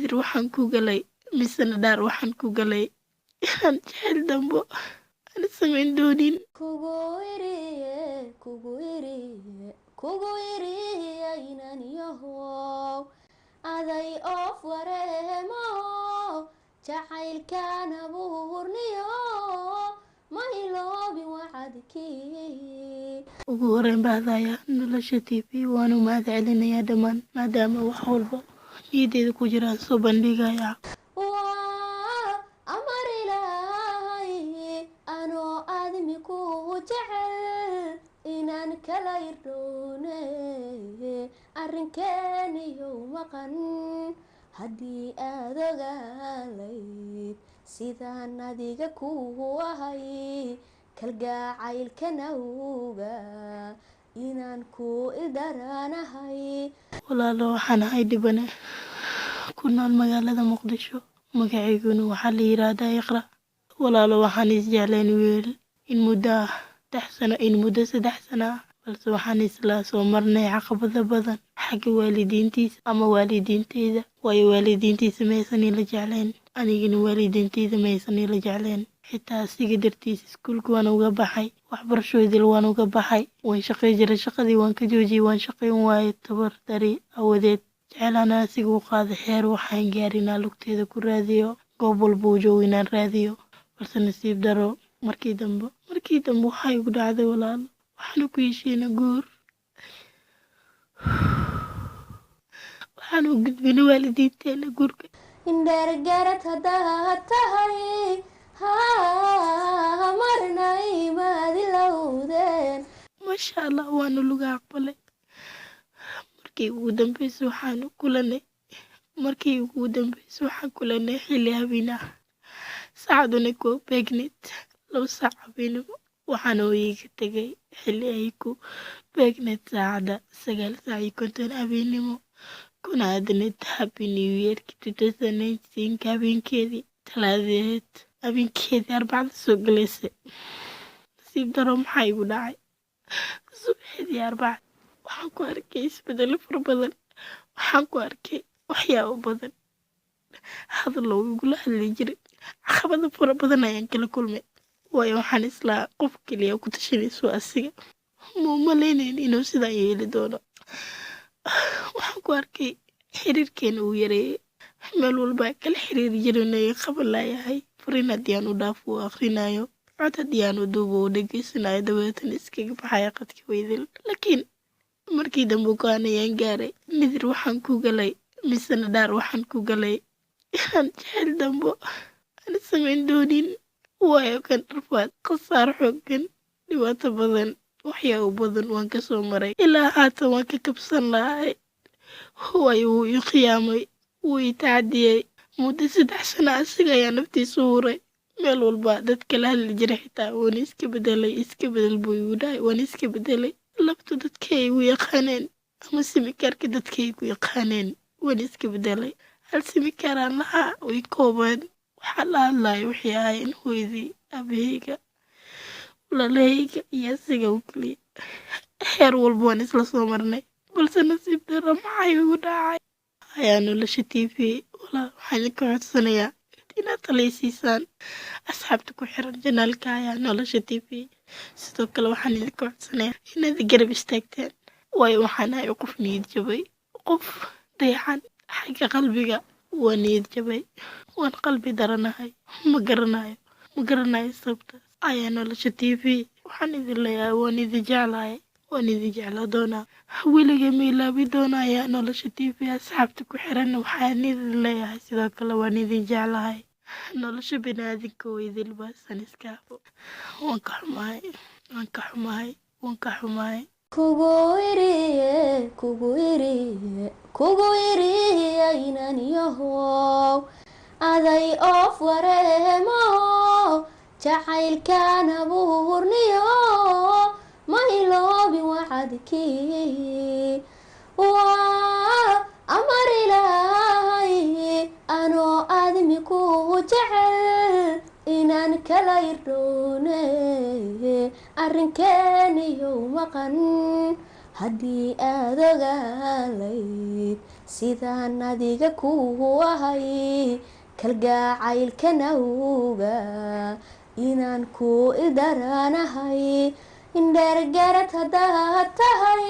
nidir waxaan ku galay misana dhaar waxaan ku galay inaan jecel dambo aan samayn doonin. kugu iriye inan yahow aday oof wareemo jacaylkan abuurniyo ma iloobin wacadkii. ugu horeyn bahdaya nolosha TV waanu mahad celinayaa dhammaan maadaama wax walba niyadeeda ku jiraan soo bandhigaya. waa amar ilaahay anoo aadmi ku jecel inaan kala irdhoone arrinkeeniyo maqan haddii aad ogaalayd sidaan adiga ku ahay kalgacaylkan awga inaan ku ildaranahay. walaalo waxaan ahay dhibane ku nool magaalada Muqdisho, magacayguna waxaa la yiraahdaa Iqra. walaalo waxaan isjeclayn wiil in muddo 3 sano balse waxaan isla soo marnay caqabado badan xagga waalidiintiisa ama waalidiinteeda. waayo waalidiintiisa maysan ila jeclayn, anigana waalidiinteyda maysan ila jeclayn. xitaa asiga dartiis iskuulka waan uga baxay, waxbarashadeeda waan uga baxay, waan shaqay jiray, shaqadii waan ka joojiyay, waan shaqayn waayay tabar dari awadeed. jeclaana asiga u qaaday xeer waxaan gaarinaa lugteeda ku raadiyo goob walba uu joogo inaan raadiyo, balse nasiib daro markii dambe waxaa igu dhacday walaalo, waxaanu ku heshiinay guur, waxaanu gudbinay waalidiinteena guurka. indheer garad haddaad tahay marna imaad ilowdeen. maasha allah waanu laga aqbalay. markii ugu dambeysay waxaan kulanay xilli habeen ah, saacaduna ku beegneyd 2 saac habeenimo. waxaana uu iga tegay xilli ay ku beegneyd saacada 9:50 habeenimo, kuna aadneyd Happy New Year 2019 habeenkeedii Talaadadeed, habeenkeedii Arbacada soo galaysay. nasiib daro maxaa igu dhacay subaxdii Arbacada waxaan ku arkay isbedelo fara badan, waxaan ku arkay waxyaabo badan, hadal oo igula hadli jiray, caqabado fara badan ayaan kala kulmay. waayo waxaan islaa qof kaliya ku tashanayso asiga, ma malaynayn inuu sidaa yeeli doono. waxaan ku arkay xiriirkeena uu yareeyay, meel walba kala xiriiri jirnay qaban laayahay, fariin haddii aan u dhaaf u akhrinayo, cod haddii aan u duubo u dhegeysanayo, dabeetana iskaga baxaya qadka weydil. laakiin markii dambe go'aan ayaan gaaray, nidir waxaan ku galay misana dhaar waxaan ku galay inaan jecel dambo aan samayn doonin. waayo kan rafaad, khasaar xooggan, dhibaato badan, waxyaabo badan waan ka soo maray, ilaa haatan waan ka kabsan lahay. waayo wuu ii khiyaamay, wuu ii tacadiyey. muddo 3 sano asiga ayaa naftiisa huray. meel walba dad kala hadli jiray, xitaa waan iska bedel buu igu dhahay, waan iska bedelay. labta dadkay igu yaqaaneen ama simikaarka dadkay igu yaqaaneen waan iska bedelay. hal simikaaraan lahaa way koobeen, waxaa la hadlaya wixii ahaayeen hooyadii, abahayga, walaalahayga iyo asiga u keliya. heer walba waan isla soo marnay, balse nasiib daro maxaa igu dhacay. ayaa nolosha TV walaa waxaan idinka codsanayaa inaad taleysiisaan asxaabta ku xiran janaalka ayaa nolosha TV. sidoo kale waxaan idinka codsanayaa inaad garab istaagtaan, waayo waxaan ahay qof niyad jabay, qof dayacan xagga qalbiga. waa niyad jabay, waan qalbi daranahay, ma garanayo sababtaas. ayaa nolosha TV waxaan idin leeyahay waan idin jeclahay, waan idin jeclaa doonaa, weliga ma ilaabi doonaa. ayaa nolosha TV asxaabta ku xiran waxaan idin leeyahay sidoo kale waan idin jeclahay. nolosha bini'aadinka oo idil baasan iskaafo. waan ka xumahay. kugu iriye inan yahow aday oof wareemo jacaylkan abuurniyo ma iloobin wacadkii. waa amar ilaahay anoo aadmi ku jecel inaan kala irdhoone arrinkeeniyo maqan haddii aad ogaalayd sidaan adiga ku ahay kalgacaylkan awga inaan ku ildaranahay indheer garad haddaad tahay